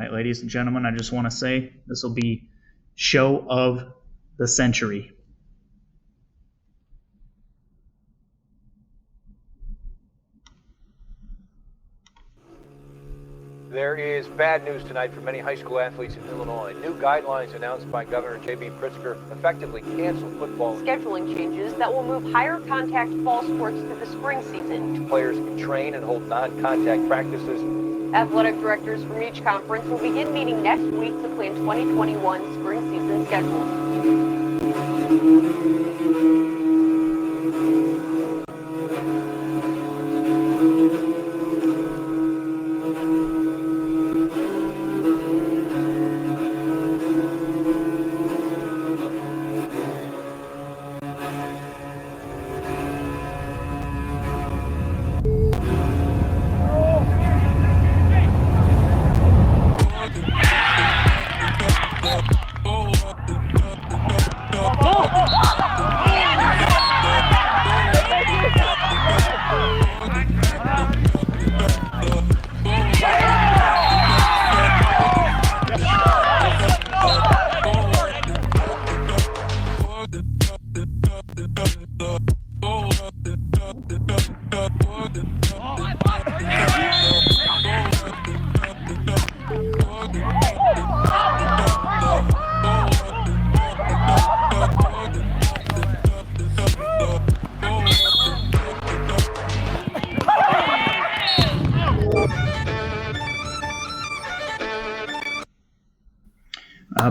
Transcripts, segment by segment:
right, ladies and gentlemen, I just want to say this will be show of the century. There is bad news tonight for many high school athletes in Illinois. New guidelines announced by Governor J.B. Pritzker effectively cancel football. Scheduling changes that will move higher contact fall sports to the spring season. Players can train and hold non-contact practices. Athletic directors from each conference will begin meeting next week to plan 2021 spring season schedules.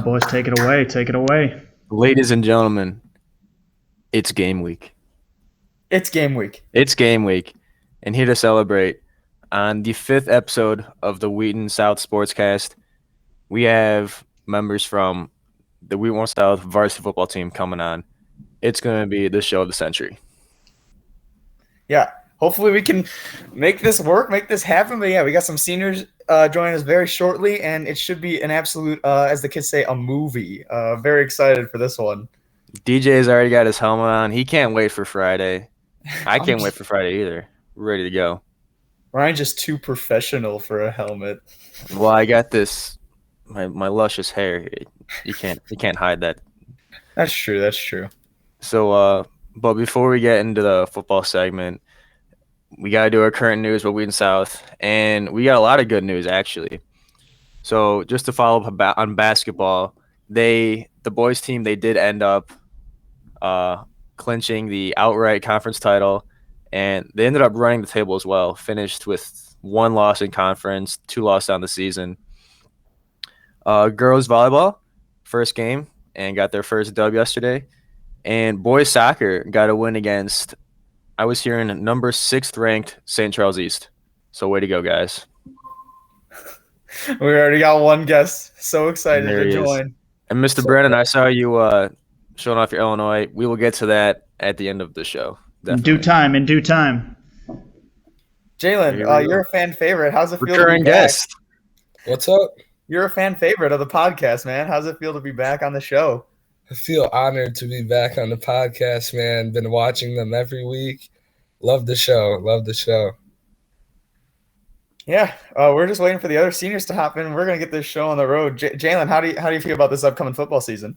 Boys, take it away. Take it away. Ladies and gentlemen, it's game week. It's game week. It's game week. And here to celebrate, on the 5th episode of the Wheaton South Sportscast, we have members from the Wheaton South Varsity Football Team coming on. It's going to be the show of the century. Yeah, hopefully we can make this work, make this happen. But yeah, we got some seniors joining us very shortly, and it should be an absolute, as the kids say, a movie. Very excited for this one. DJ has already got his helmet on. He can't wait for Friday. I can't wait for Friday either. We're ready to go. Ryan's just too professional for a helmet. Well, I got this, my luscious hair. You can't hide that. That's true. That's true. So, but before we get into the football segment, we got to do our current news with Wheaton South, and we got a lot of good news, actually. So just to follow up on basketball, the boys team, they did end up clinching the outright conference title, and they ended up running the table as well, finished with 1 loss in conference, 2 losses on the season. Girls volleyball, first game, and got their first dub yesterday. And boys soccer got a win against, I was hearing, number 6th ranked St. Charles East. So way to go, guys. We already got one guest. So excited to join. And Mr. Brennan, I saw you showing off your Illinois. We will get to that at the end of the show. Definitely. In due time. Jalen, you're a fan favorite. How's it feel Recurring to be back? guest. What's up? You're a fan favorite of the podcast, man. How's it feel to be back on the show? I feel honored to be back on the podcast, man. Been watching them every week. Love the show. Love the show. Yeah, we're just waiting for the other seniors to hop in. We're gonna get this show on the road. Jalen, how do you feel about this upcoming football season?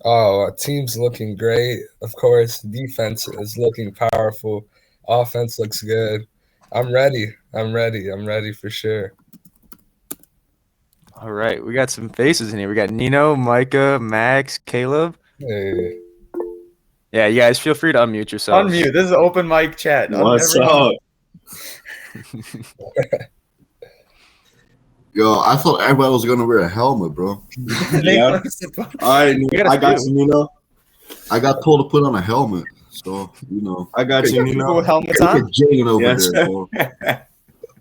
Oh, our team's looking great. Of course, defense is looking powerful. Offense looks good. I'm ready. I'm ready for sure. All right, we got some faces in here. We got Nino, Micah, Max, Caleb. Hey. Yeah, you guys feel free to unmute yourselves. Unmute. This is an open mic chat. What's up? Yo, I thought everybody was gonna wear a helmet, bro. Yeah. I got you, Nino. I got told to put on a helmet, so I got you, Nino. With helmets on. Jalen over there, bro.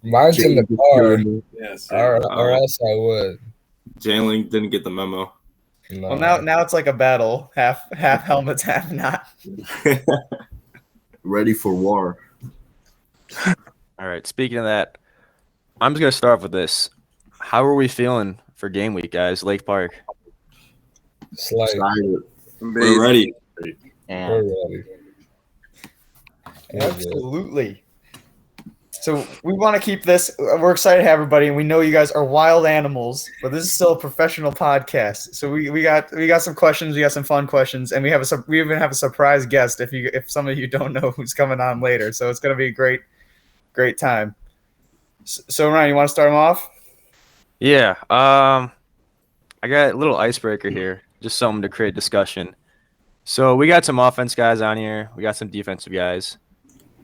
Mine's in the car. Yes, or else I would. Jalen didn't get the memo. No. Well, now it's like a battle. Half helmets, half not. Ready for war. All right, speaking of that, I'm just going to start off with this. How are we feeling for game week, guys? Lake Park. We're ready. We're ready. Absolutely. So we want to keep this. We're excited to have everybody, and we know you guys are wild animals, but this is still a professional podcast. So we got some questions. We got some fun questions, and we even have a surprise guest if some of you don't know who's coming on later. So it's gonna be a great time. So Ryan, you want to start them off? Yeah. I got a little icebreaker here, just something to create discussion. So we got some offense guys on here. We got some defensive guys.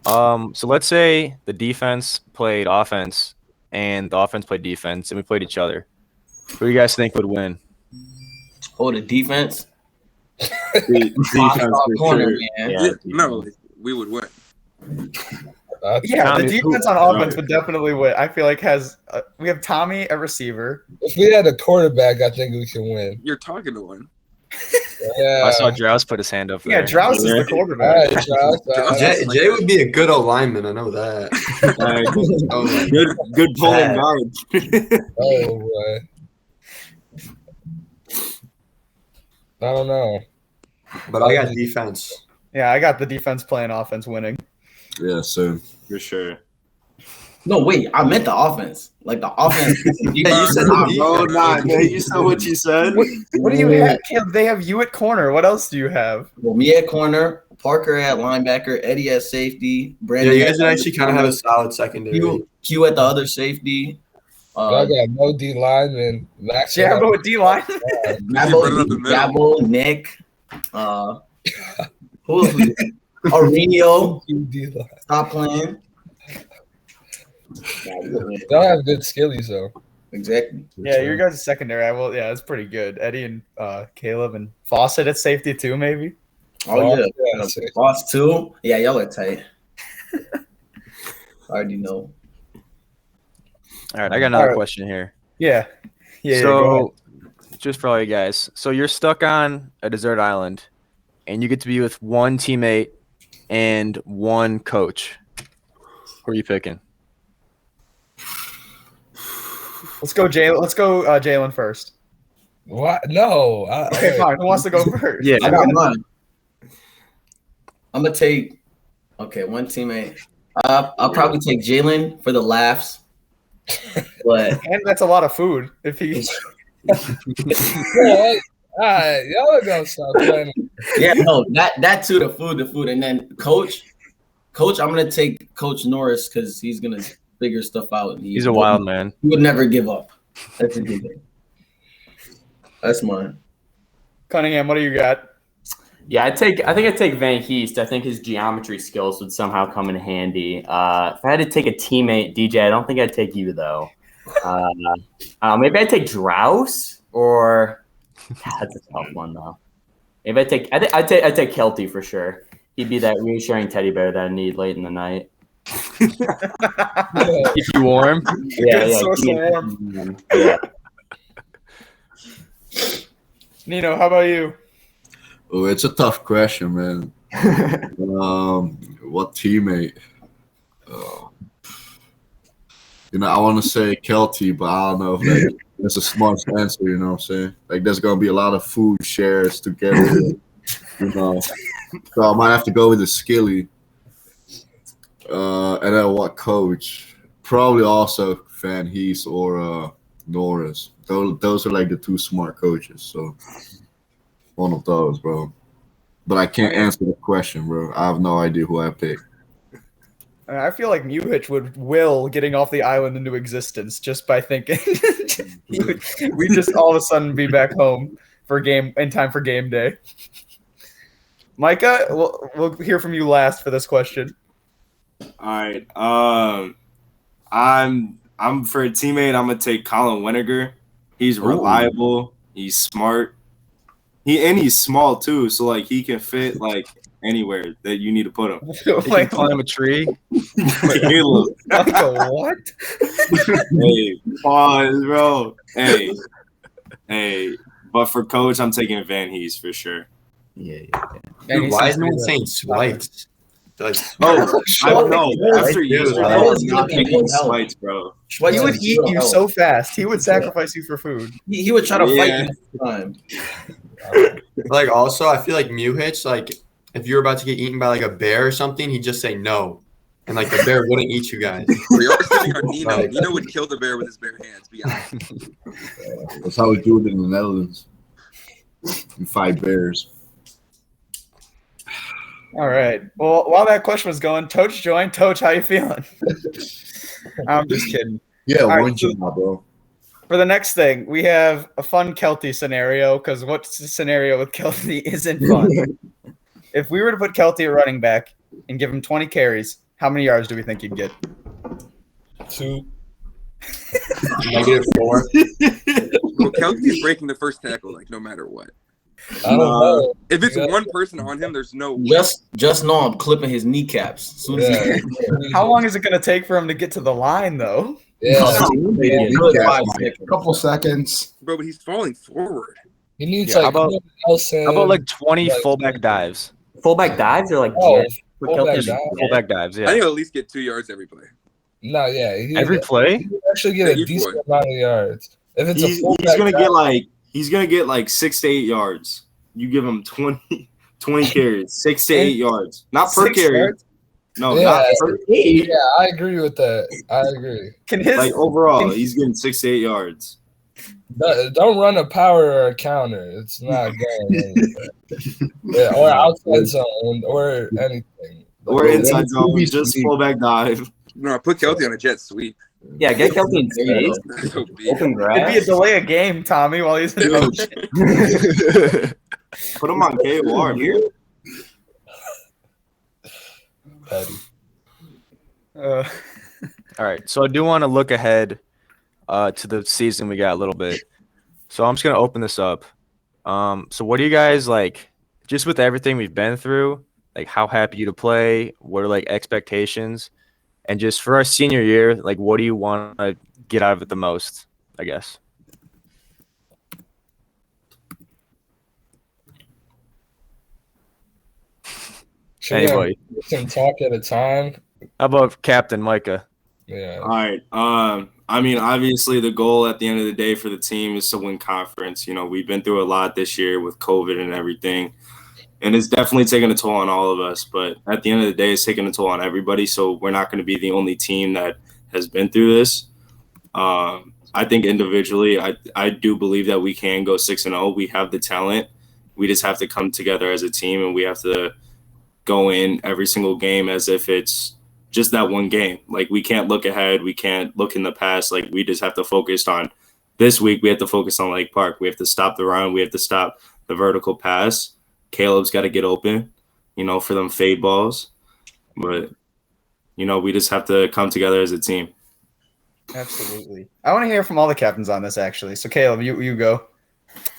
So let's say the defense played offense and the offense played defense, and we played each other. Who do you guys think would win? Oh, the defense. Defense for corner, sure. man. Yeah, No, we would win. Yeah, the Tommy, defense on offense would definitely win. I feel like we have Tommy at receiver. If we had a quarterback, I think we can win. You're talking to one. Yeah. I saw Drowse put his hand up there. Yeah, Drowse is the All quarterback. right, Josh. Jay would be a good lineman. I know that. Good pulling guard. Oh boy. I don't know. But I got defense. Yeah, I got the defense playing offense winning. Yeah, so For sure. No, wait, I meant the offense. Like the offense. Yeah, you said the No, defense. nah, man. You said what you said. What do you have, Caleb? They have you at corner. What else do you have? Well, me at corner, Parker at linebacker, Eddie at safety, Yeah, Brandon. you guys would actually kind of have a solid secondary. Q at the other safety. I got no D lineman. Max Jabbo at D line. Gabbo, Nick. Who else? Aurelio. Stop playing. They'll have good skillies though. Exactly. Yeah, your guys' secondary. Yeah, it's pretty good. Eddie and Caleb and Fawcett at safety too, maybe. Oh yeah, Boss too. Yeah, y'all are tight. I already know. All right, I got another question here. Yeah. Yeah. So, just for all you guys, so you're stuck on a desert island, and you get to be with one teammate and one coach. Who are you picking? Let's go, Jalen. Jalen first. What? No. Okay, fine. Who wants to go first? Yeah, I got mine. I'm gonna take. Okay, one teammate. I'll probably take Jalen for the laughs. But And that's a lot of food. If he. All right, y'all are gonna stop playing. yeah, no, that too. The food, and then coach. I'm gonna take Coach Norris because he's gonna figure stuff out. He's a wild man. He would never give up. That's a good thing. That's mine. Cunningham, what do you got? Yeah, I think I'd take Van Heest. I think his geometry skills would somehow come in handy. If I had to take a teammate, DJ, I don't think I'd take you though. Maybe I'd take Drowse or that's a tough one though. Maybe I'd take Kelty for sure. He'd be that reassuring teddy bear that I need late in the night. Keep you warm. Yeah, Good source of warmth. Yeah. Nino, how about you? oh, it's a tough question, man. What teammate? I want to say Kelty, but I don't know if that's a smart answer. You know what I'm saying? Like, there's gonna be a lot of food shares together. So I might have to go with the Skilly. And then what coach? Probably also Van Hees or Norris. Those are like the two smart coaches. So one of those, bro. But I can't answer the question, bro. I have no idea who I pick. I feel like Muhich would will getting off the island into existence just by thinking we just all of a sudden be back home in time for game day. Micah, we'll hear from you last for this question. All right. I'm for a teammate. I'm gonna take Colin Winiger. He's reliable. He's smart. He's small too, so like he can fit like anywhere that you need to put him. You can climb a tree. Caleb. What? Hey, pause, bro. Hey. But for coach, I'm taking Van Hees for sure. Yeah. Dude, why is no one saying Swites? Like, I don't know. After yesterday, I I'm was not thinking taking hell. Swites, bro. He would eat you so fast. He would sacrifice you for food. He would try to fight you this time. like also, I feel like Muhich, like if you're about to get eaten by like a bear or something, he'd just say no. And like the bear wouldn't eat you guys. We are sitting on Nino. Nino would kill the bear with his bare hands. Be honest. That's how we do it in the Netherlands. We fight bears. All right. Well, while that question was going, Toach joined. Toach, how you feeling? I'm just kidding. Yeah, All one right, job, bro. For the next thing, we have a fun Kelty scenario because what's the scenario with Kelty isn't fun. If we were to put Kelty at running back and give him 20 carries, how many yards do we think he'd get? 2. -4. Well, Kelty's breaking the first tackle, like no matter what. I don't know. If it's one person on him, there's no way. Just know I'm clipping his kneecaps. As soon as Yeah. How long is it going to take for him to get to the line, though? Yeah. A couple seconds. Bro, but he's falling forward. He needs Yeah, like how about like 20 fullback dives? Fullback dives or like Oh, for fullback Kelty? dive. Fullback dives, I yeah. think he'll at least get 2 yards every play. No, yeah. He Every play? He actually get a decent amount of yards. If it's He's gonna get like 6 to 8 yards. You give him 20 carries, 6 to 8 yards, not per 6 carry. yards? No, Yeah, not per yeah, I agree with that. I agree. like overall, he's getting 6 to 8 yards. Don't run a power or a counter. It's not going anywhere. Yeah, or outside zone or anything. Or inside zone, just fullback dive. No, put Kelty on a jet sweep. Yeah, get Kelty in space. So big. Open It'd grass. be a delay of game, Tommy, while he's in motion. Put him on KOR here. Petty. All right, so I do want to look ahead to the season we got a little bit. So I'm just going to open this up. So what do you guys like, just with everything we've been through, like how happy you to play? What are like expectations? And just for our senior year, like what do you want to get out of it the most, I guess? Anybody? We can talk at a time. How about Captain Micah? Yeah. All right. I mean, obviously, the goal at the end of the day for the team is to win conference. You know, we've been through a lot this year with COVID and everything, and it's definitely taken a toll on all of us. But at the end of the day, it's taking a toll on everybody. So we're not going to be the only team that has been through this. I think individually, I do believe that we can go 6-0. We have the talent. We just have to come together as a team, and we have to go in every single game as if it's just that one game. Like, we can't look ahead. We can't look in the past. Like, we just have to focus on this week. We have to focus on Lake Park. We have to stop the run. We have to stop the vertical pass. Caleb's got to get open, you know, for them fade balls. But, you know, we just have to come together as a team. Absolutely. I want to hear from all the captains on this, actually. So, Caleb, you go.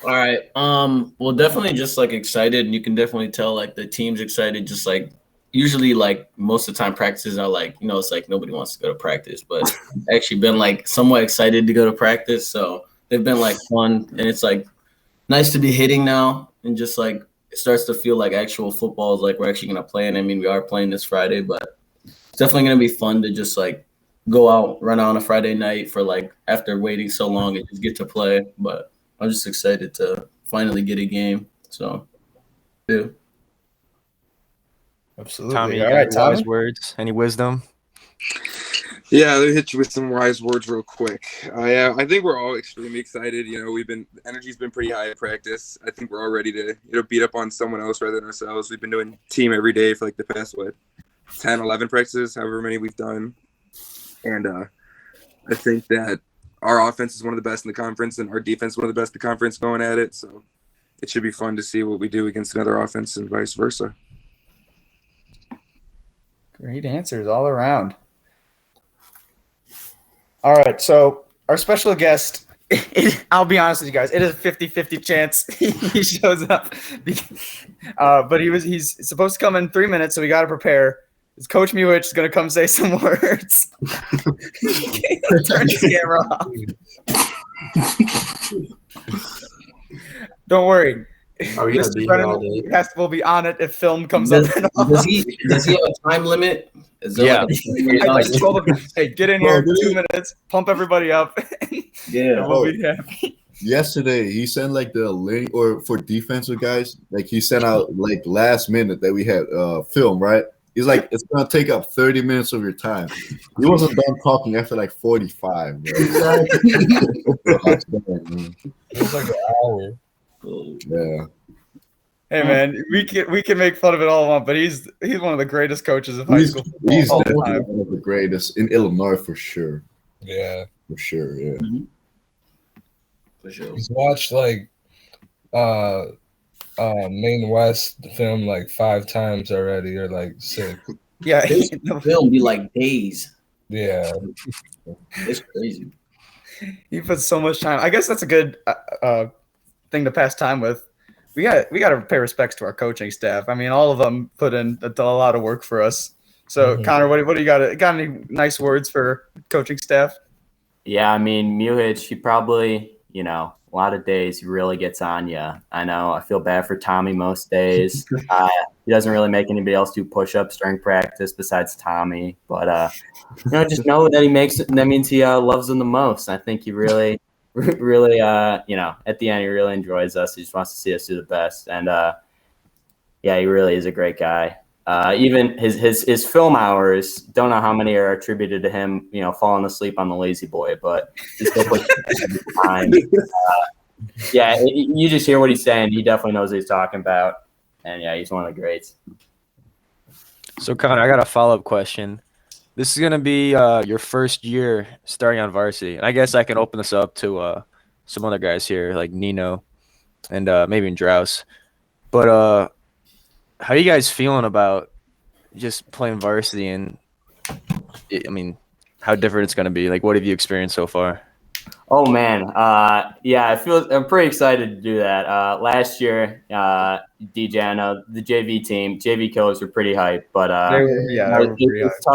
All right. Well, definitely just like excited, and you can definitely tell like the team's excited. Just like usually, like most of the time, practices are like, you know, it's like nobody wants to go to practice, but actually been like somewhat excited to go to practice. So they've been like fun, and it's like nice to be hitting now, and just like it starts to feel like actual football is like we're actually gonna play. And I mean, we are playing this Friday, but it's definitely gonna be fun to just like go out, run out on a Friday night for like after waiting so long and just get to play. But I'm just excited to finally get a game. So, yeah. Absolutely. Tommy, you All got right, any Tommy? wise words? Any wisdom? Yeah, let me hit you with some wise words real quick. I think we're all extremely excited. You know, energy's been pretty high at practice. I think we're all ready to, you know, beat up on someone else rather than ourselves. We've been doing team every day for like the past 10, 11 practices, however many we've done. And I think that our offense is one of the best in the conference, and our defense is one of the best in the conference going at it. So it should be fun to see what we do against another offense and vice versa. Great answers all around. All right, so our special guest, I'll be honest with you guys, it is a 50-50 chance he shows up. But he's supposed to come in 3 minutes, so we got to prepare. Is Coach Mewich is going to come say some words. Turn his camera off. Don't worry. Mr. Brennan will be on it if film comes up. Does he have a time limit? Yeah. I just told him, hey, get in here, 2 minutes, pump everybody up. Yeah. We'll be happy. Yesterday, he sent like the link, or for defensive guys, like he sent out like last minute that we had film, right? He's like, it's gonna take up 30 minutes of your time. He wasn't done talking after like 45. Bro. It's like an hour. Yeah. Hey man, we can make fun of it all we want, but he's one of the greatest coaches of high school football. He's all definitely time. one of the greatest in Illinois for sure. Yeah. For sure, yeah. For sure. He's watched like Maine West film like 5 times already, or like 6. Yeah, the film be like days. Yeah. It's crazy. He puts so much time. I guess that's a good thing to pass time with. We got to pay respects to our coaching staff. I mean, all of them put in a lot of work for us. So, Connor, what do you got? Got any nice words for coaching staff? Yeah, I mean, Muhich, he probably, a lot of days he really gets on you. I know. I feel bad for Tommy most days. He doesn't really make anybody else do push-ups during practice besides Tommy. But, just know that he makes it. That means he loves them the most. I think he really – really, at the end, he really enjoys us. He just wants to see us do the best. And, yeah, he really is a great guy. Even his film hours, don't know how many are attributed to him, falling asleep on the lazy boy, but he still puts time. Yeah, you just hear what he's saying. He definitely knows what he's talking about. And, yeah, he's one of the greats. So, Connor, I got a follow-up question. This is going to be your first year starting on varsity. And I guess I can open this up to some other guys here, like Nino and maybe Draus. But how are you guys feeling about just playing varsity? And, I mean, how different it's going to be? Like, what have you experienced so far? Oh, man. Yeah, I'm pretty excited to do that. Last year, DJ, I know the JV killers were pretty hyped, but it's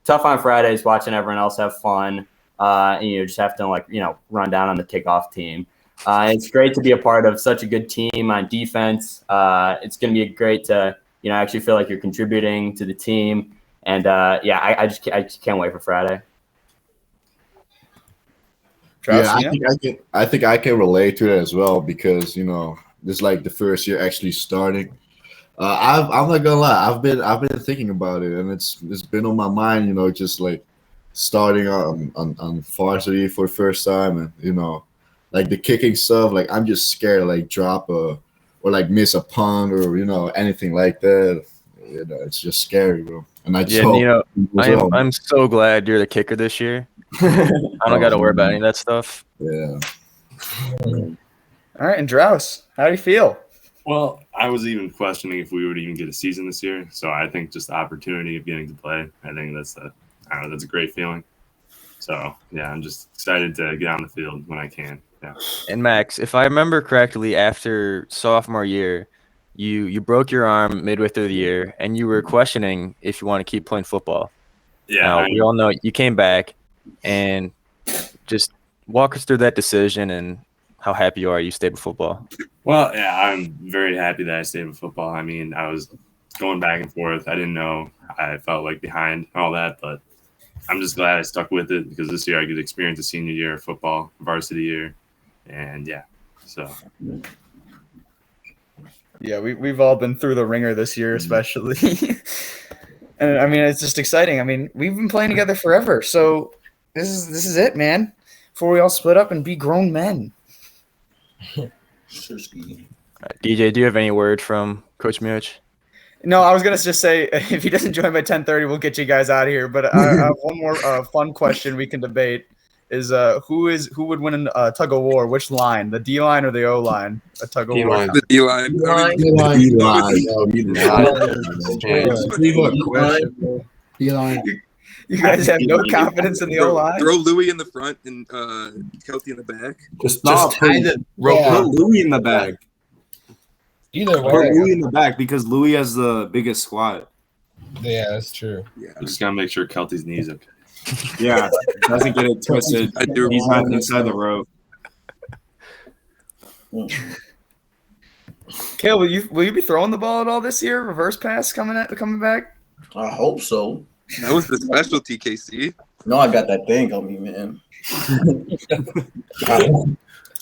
tough on Fridays watching everyone else have fun. And you just have to run down on the kickoff team. It's great to be a part of such a good team on defense. It's going to be great to actually feel like you're contributing to the team. And I just can't wait for Friday. I think I can relate to that as well because this is like the first year actually starting. I'm not gonna lie, I've been thinking about it, and it's been on my mind, just like starting on varsity for the first time, and like the kicking stuff. Like I'm just scared to like drop or like miss a punt or anything like that. It's just scary, bro. And I just I'm so glad you're the kicker this year. I don't got to worry about any of that stuff. Yeah. All right, and Draus, how do you feel? Well, I was even questioning if we would even get a season this year. So I think just the opportunity of getting to play, I think that's a great feeling. So yeah, I'm just excited to get on the field when I can. Yeah. And Max, if I remember correctly, after sophomore year, you broke your arm midway through the year, and you were questioning if you want to keep playing football. Yeah. Now, we all know you came back, and just walk us through that decision and how happy you are you stayed with football. Well, yeah, I'm very happy that I stayed with football. I mean, I was going back and forth. I didn't know. I felt like behind all that, but I'm just glad I stuck with it because this year I get to experience the senior year of football, varsity year, and yeah, so. Yeah, we've all been through the ringer this year, especially. And I mean, it's just exciting. I mean, we've been playing together forever, so this is it, man. Before we all split up and be grown men. DJ, do you have any word from Coach Muhich? No, I was gonna just say if he doesn't join by 10:30, we'll get you guys out of here. But I have one more fun question we can debate: is who would win a tug of war? Which line, the D line or the O line? A tug of war. The D line. You guys have no confidence in the O line. Throw Louis in the front and Kelty in the back. Just throw Louis in the back. Either way, Throw Louis in the back because Louis has the biggest squat. Yeah, that's true. Yeah, I just gotta make sure Kelty's knees okay. Yeah, doesn't get it twisted. He's not inside the rope. Kale, will you be throwing the ball at all this year? Reverse pass coming back? I hope so. That was the specialty, KC. No, I got that thing on me, man.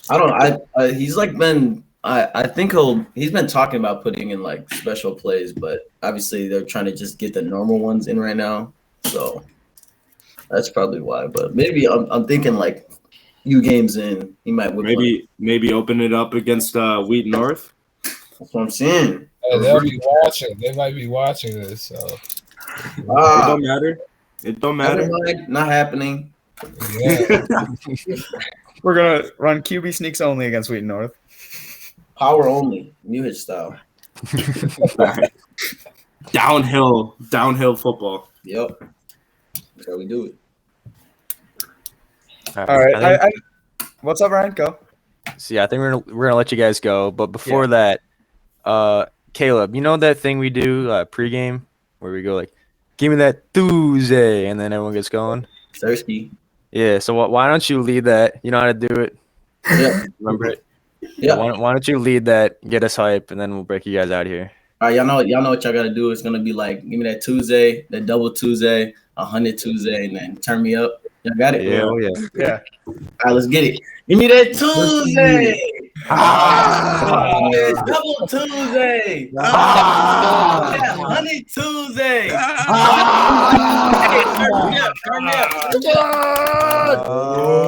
I don't. He's like been I think he's been talking about putting in like special plays, but obviously they're trying to just get the normal ones in right now. So that's probably why. But maybe I'm thinking like few games in, he might whip maybe open it up against Wheaton North. That's what I'm saying. They'll be watching. They might be watching this. So it don't matter. It don't matter. Not happening. Yeah. We're gonna run QB sneaks only against Wheaton North. Power only, New Hitch style. Downhill football. Yep. That's how we do it. All right. What's up, Ryan? Go. So yeah, I think we're gonna let you guys go. But before that, Caleb, you know that thing we do pregame where we go like, "Give me that Tuesday," and then everyone gets going. Thirsty. Yeah. So why don't you lead that? You know how to do it. Yeah. Remember it. Yeah. Why don't you lead that? Get us hype, and then we'll break you guys out of here. All right, y'all know what y'all gotta do. It's gonna be like, give me that Tuesday, that double Tuesday, 100 Tuesday, and then turn me up. Y'all got it? Yeah. Yeah. All right, let's get it. Give me that Tuesday. Double Tuesday. Yeah, 100 Tuesday. Turn me up.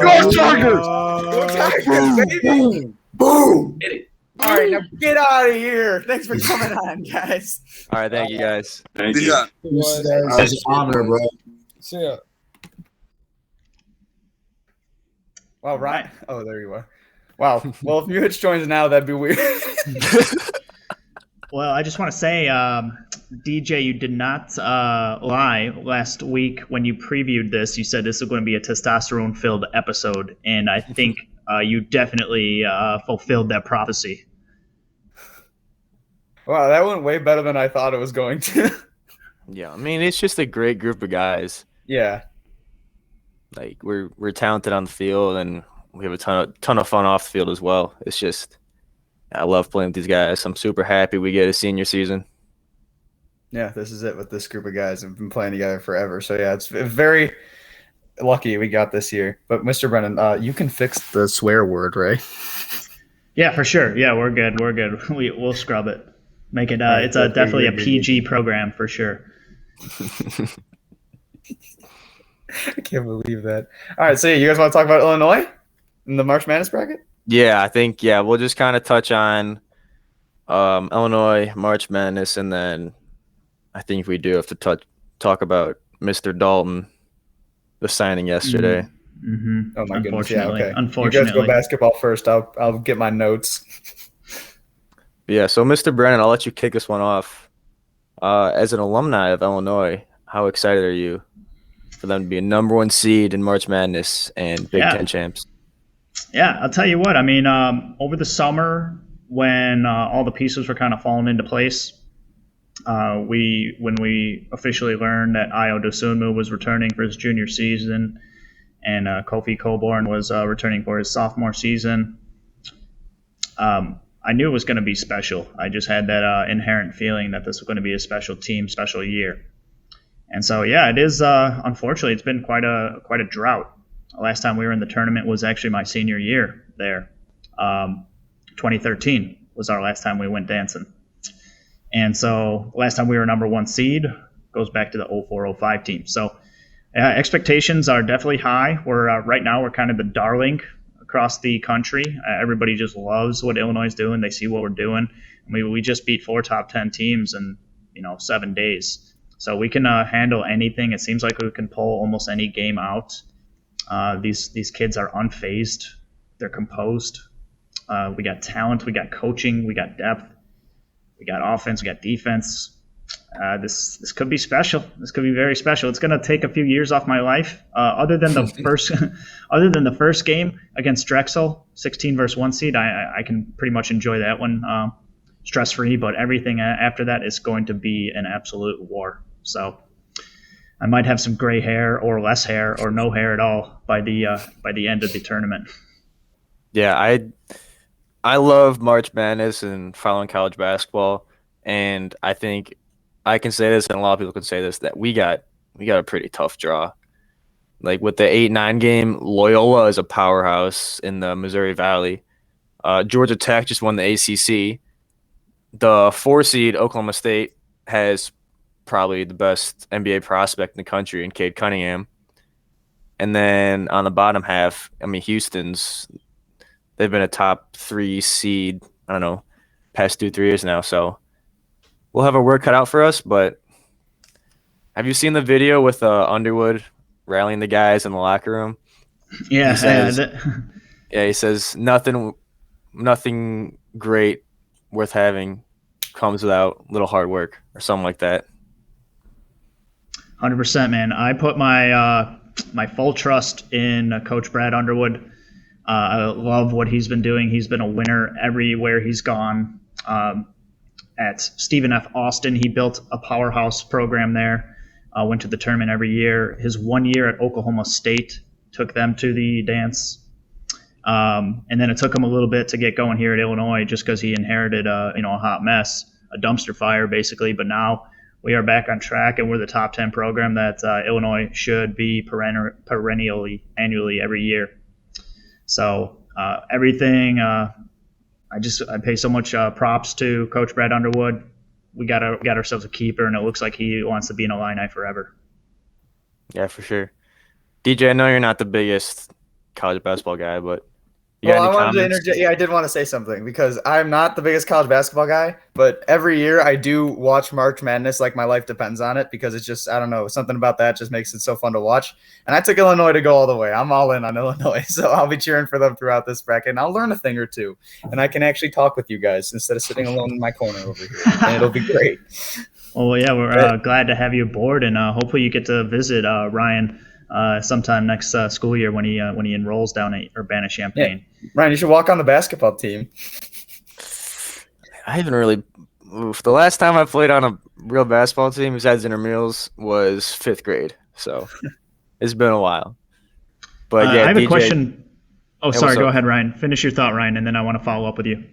Go Chargers! Go Tigers, baby! Boom! Get it. All right, now get out of here. Thanks for coming on, guys. All right, thank you guys. Thank you. It's an honor, bro. See ya. Wow, Ryan. Oh, there you are. Wow. Well, if New Hitch joins now, that'd be weird. Well, I just want to say, DJ, you did not lie last week when you previewed this. You said this is going to be a testosterone-filled episode, and I think you definitely fulfilled that prophecy. Wow, that went way better than I thought it was going to. Yeah, I mean, it's just a great group of guys. Yeah. Like we're talented on the field, and we have a ton of fun off the field as well. It's just I love playing with these guys. I'm super happy we get a senior season. Yeah, this is it with this group of guys. We've been playing together forever. So yeah, it's very lucky we got this year. But Mr. Brennan, you can fix the swear word, right? Yeah, for sure. Yeah, we're good. We'll scrub it. Make it. It's definitely a PG program for sure. I can't believe that. All right, so you guys want to talk about Illinois in the March Madness bracket? Yeah, I think we'll just kind of touch on Illinois, March Madness, and then I think we do have to talk about Mr. Dalton, the signing yesterday. Mm-hmm. Oh my goodness! Yeah, okay. Unfortunately, you guys go basketball first. I'll get my notes. Yeah, so Mr. Brennan, I'll let you kick this one off. As an alumni of Illinois, how excited are you for them to be a number one seed in March Madness and Big Ten champs? Yeah, I'll tell you what. I mean, over the summer when all the pieces were kind of falling into place, when we officially learned that Ayo Dosunmu was returning for his junior season and Kofi Coburn was returning for his sophomore season, I knew it was going to be special. I just had that inherent feeling that this was going to be a special team, special year. And so, yeah, it is. Unfortunately, it's been quite a drought. The last time we were in the tournament was actually my senior year there. 2013 was our last time we went dancing. And so last time we were number one seed goes back to the 04-05 team. So expectations are definitely high. Right now we're kind of the darling across the country. Everybody just loves what Illinois is doing. They see what we're doing. We just beat 4 top 10 teams in 7 days. So we can handle anything. It seems like we can pull almost any game out. These kids are unfazed. They're composed. We got talent. We got coaching. We got depth. We got offense. We got defense. This could be special. This could be very special. It's going to take a few years off my life. Other than the first game against Drexel, 16 versus 1 seed, I can pretty much enjoy that one stress free. But everything after that is going to be an absolute war. So I might have some gray hair or less hair or no hair at all by the end of the tournament. Yeah, I love March Madness and following college basketball, and I think I can say this, and a lot of people can say this, that we got a pretty tough draw. Like with the 8-9 game, Loyola is a powerhouse in the Missouri Valley. Georgia Tech just won the ACC. The 4 seed Oklahoma State has probably the best NBA prospect in the country in Cade Cunningham. And then on the bottom half, I mean, they've been a top 3 seed, I don't know, past 2-3 years now. So we'll have our work cut out for us. But have you seen the video with Underwood rallying the guys in the locker room? Yeah. He says nothing great worth having comes without little hard work or something like that. 100%, man. I put my full trust in Coach Brad Underwood. I love what he's been doing. He's been a winner everywhere he's gone. At Stephen F. Austin, he built a powerhouse program there. Went to the tournament every year. His 1 year at Oklahoma State took them to the dance. And then it took him a little bit to get going here at Illinois, just because he inherited a hot mess, a dumpster fire basically. But now we are back on track, and we're the top 10 program that Illinois should be perennially, annually, every year. So everything, I pay so much props to Coach Brad Underwood. We got ourselves a keeper, and it looks like he wants to be an Illini forever. Yeah, for sure. DJ, I know you're not the biggest college basketball guy, but I wanted to interject. Yeah, I did want to say something because I'm not the biggest college basketball guy, but every year I do watch March Madness like my life depends on it because it's just, I don't know, something about that just makes it so fun to watch. And I took Illinois to go all the way. I'm all in on Illinois, so I'll be cheering for them throughout this bracket, and I'll learn a thing or two, and I can actually talk with you guys instead of sitting alone in my corner over here, and it'll be great. Well, yeah, we're glad to have you aboard, and hopefully you get to visit Ryan sometime next school year when he enrolls down at Urbana-Champaign. Yeah. Ryan, you should walk on the basketball team. I haven't really moved. The last time I played on a real basketball team besides intramurals was 5th grade, so it's been a while. But yeah, I have DJ, a question. Oh, sorry. Go ahead, Ryan. Finish your thought, Ryan, and then I want to follow up with you.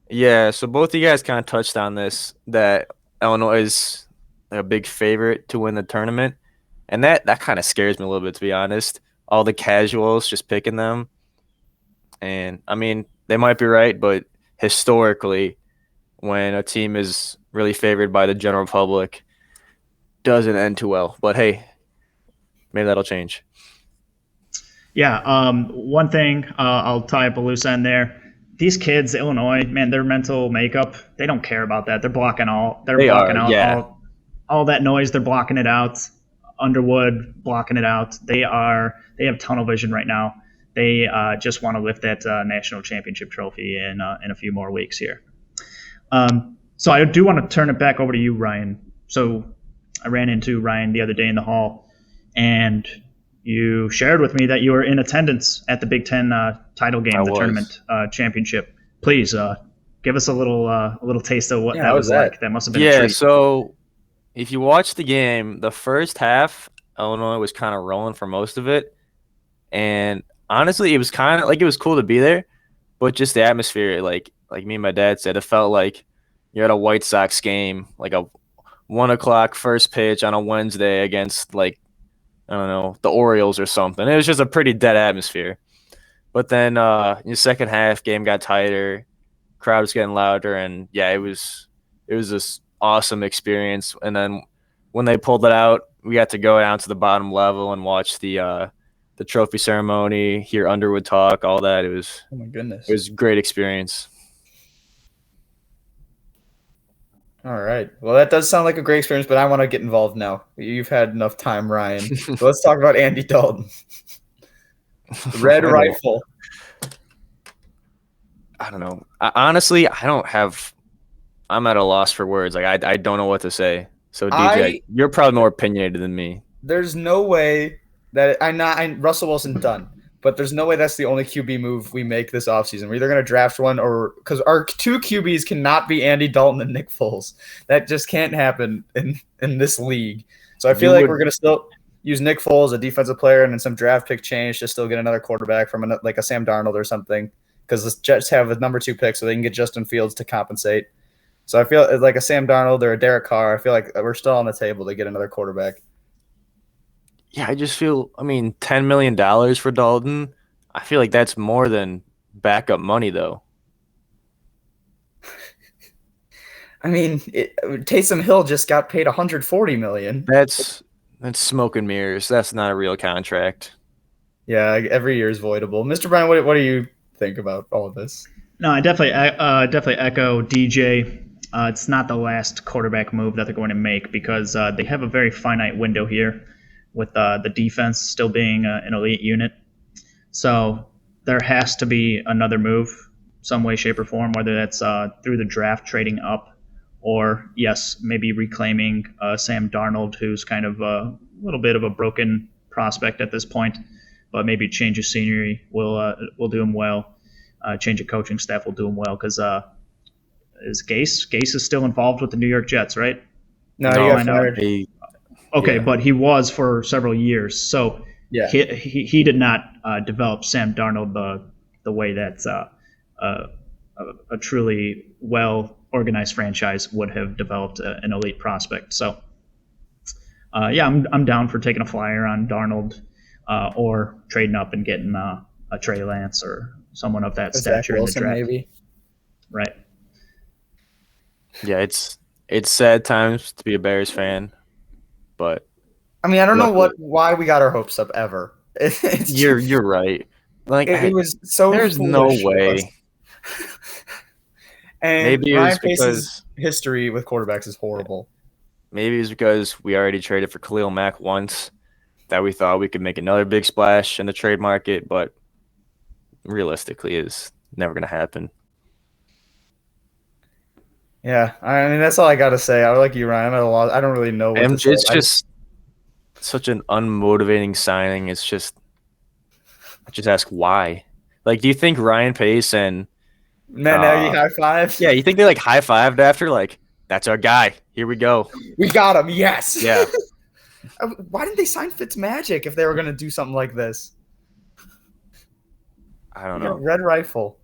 Yeah, so both of you guys kind of touched on this, that Illinois is a big favorite to win the tournament. And that kind of scares me a little bit, to be honest. All the casuals just picking them. And, I mean, they might be right, but historically, when a team is really favored by the general public, doesn't end too well. But, hey, maybe that'll change. Yeah, one thing, I'll tie up a loose end there. These kids, Illinois, man, their mental makeup, they don't care about that. They're blocking out all that noise. They're blocking it out. Underwood blocking it out. They have tunnel vision right now. They just want to lift that national championship trophy in a few more weeks here. So I do want to turn it back over to you, Ryan. So I ran into Ryan the other day in the hall, and you shared with me that you were in attendance at the Big Ten title game, tournament championship. Please give us a little taste of what that was like. That must have been a treat. So if you watch the game, the first half, Illinois was kind of rolling for most of it. And honestly, it was kind of like it was cool to be there, but just the atmosphere, like me and my dad said, it felt like you're at a White Sox game, like a 1 o'clock first pitch on a Wednesday against, like, I don't know, the Orioles or something. It was just a pretty dead atmosphere. But then in the second half, game got tighter, crowd was getting louder, and yeah, it was this awesome experience. And then when they pulled it out, we got to go down to the bottom level and watch the trophy ceremony, hear Underwood talk, all that. It was, oh my goodness, it was a great experience. All right. Well, that does sound like a great experience, but I want to get involved now. You've had enough time, Ryan. So let's talk about Andy Dalton. Red Rifle. I don't know. Honestly, I'm at a loss for words. Like, I don't know what to say. So, DJ, you're probably more opinionated than me. There's no way that Russell Wilson done, but there's no way that's the only QB move we make this offseason. We're either going to draft one or because our 2 QBs cannot be Andy Dalton and Nick Foles. That just can't happen in this league. So I feel like we're going to still use Nick Foles, a defensive player, and then some draft pick change to still get another quarterback from like a Sam Darnold or something, because the Jets have a number 2 pick so they can get Justin Fields to compensate. So I feel like a Sam Darnold or a Derek Carr, I feel like we're still on the table to get another quarterback. Yeah, I just feel, $10 million for Dalton, I feel like that's more than backup money, though. I mean, Taysom Hill just got paid $140 million. That's smoke and mirrors. That's not a real contract. Yeah, every year is voidable. Mr. Brennan, what do you think about all of this? No, I definitely echo DJ. It's not the last quarterback move that they're going to make because they have a very finite window here with the defense still being an elite unit. So there has to be another move, some way, shape, or form, whether that's through the draft trading up or, yes, maybe reclaiming Sam Darnold, who's kind of a little bit of a broken prospect at this point, but maybe change of scenery will do him well. Change of coaching staff will do him well because is Gase is still involved with the New York Jets, right? No, he got fired. Okay, yeah. But he was for several years. So yeah, he did not develop Sam Darnold the way that a truly well organized franchise would have developed an elite prospect. So yeah, I'm down for taking a flyer on Darnold or trading up and getting a Trey Lance or someone of that stature in the draft. Maybe. Right. Yeah, it's sad times to be a Bears fan, but I mean, I don't know why we got our hopes up ever. You're right. Like it was so. There's no way. And maybe Ryan Pace's history with quarterbacks is horrible. Maybe it's because we already traded for Khalil Mack once, that we thought we could make another big splash in the trade market, but realistically is never going to happen. Yeah, I mean, that's all I got to say. I like you, Ryan. I'm at a loss. I don't really know what to say. It's just such an unmotivating signing. It's just, I just ask why. Like, do you think Ryan Pace and Nagy high-fived? Yeah, you think they, like, high-fived after? Like, that's our guy. Here we go. We got him, yes. Yeah. Why didn't they sign Fitzmagic if they were going to do something like this? I don't know. Red Rifle.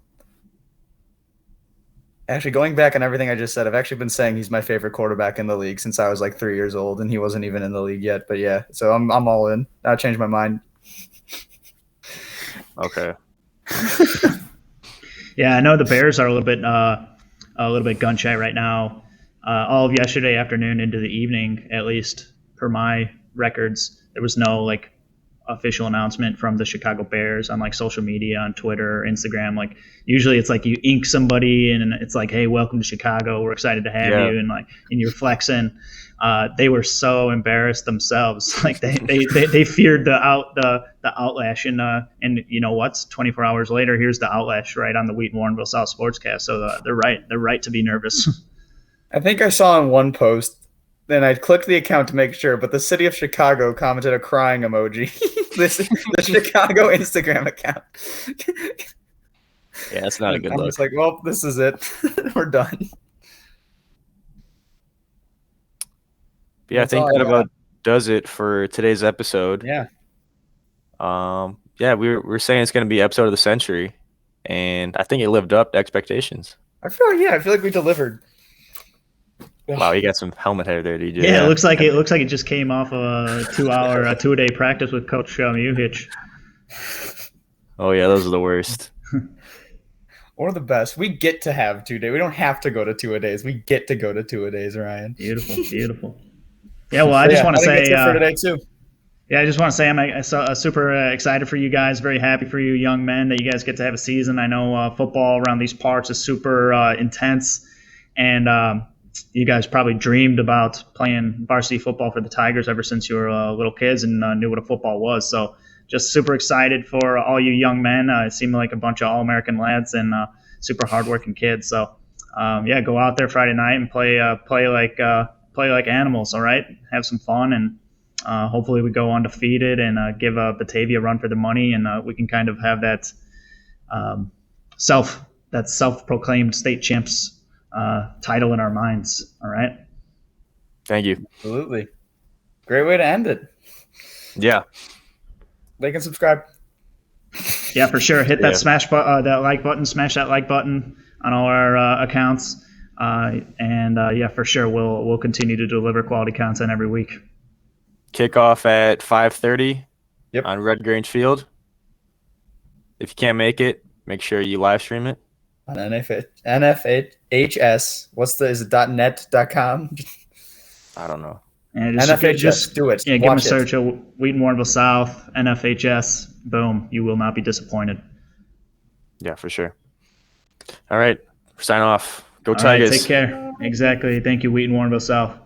Actually, going back on everything I just said, I've actually been saying he's my favorite quarterback in the league since I was like 3 years old, and he wasn't even in the league yet. But yeah, so I'm all in. I changed my mind. Okay. Yeah, I know the Bears are a little bit gun shy right now. All of yesterday afternoon into the evening, at least per my records, there was no like official announcement from the Chicago Bears on like social media, on Twitter, Instagram. Like usually it's like you ink somebody and it's like, hey, welcome to Chicago, we're excited to have you, and like and you're flexing. They were so embarrassed themselves. Like they feared the outlash, and you know what's 24 hours later, here's the outlash right on the Wheaton Warrenville South Sportscast. So they're right to be nervous. I think I saw in one post, then I clicked the account to make sure, but the city of Chicago commented a crying emoji. The Chicago Instagram account. Yeah, that's not a good look. I'm just like, well, this is it. We're done. Yeah, I think that about does it for today's episode. Yeah. Yeah, we're saying it's going to be episode of the century, and I think it lived up to expectations. I feel like we delivered. Wow, you got some helmet hair there, DJ. Yeah, it looks like it just came off of a 2-day practice with Coach Muhich. Oh yeah, those are the worst. Or the best. We get to have 2 days. We don't have to go to 2-a-days. We get to go to 2-a-days, Ryan. Beautiful. Yeah, well, I just want to say for today too. Yeah, I just want to say I'm super excited for you guys. Very happy for you young men that you guys get to have a season. I know football around these parts is super intense, and you guys probably dreamed about playing varsity football for the Tigers ever since you were little kids and knew what a football was. So just super excited for all you young men. It seemed like a bunch of All-American lads and super hardworking kids. So yeah, go out there Friday night and play like animals. All right, have some fun, and hopefully we go undefeated and give Batavia a run for the money, and we can kind of have that self-proclaimed state champs title in our minds. All right. Thank you. Absolutely. Great way to end it. Yeah. Like and subscribe. Yeah, for sure. Hit that that like button. Smash that like button on all our accounts. And yeah, for sure, we'll continue to deliver quality content every week. Kickoff at 5:30 on Red Grange Field. If you can't make it, make sure you live stream it. on NFHS. Is it .net.com? I don't know. And NFHS, do it. Yeah, give them a Watch it. search of Wheaton Warrenville South, NFHS. Boom, you will not be disappointed. Yeah, for sure. All right, sign off. Go All right, Tigers. take care. Exactly. Thank you, Wheaton Warrenville South.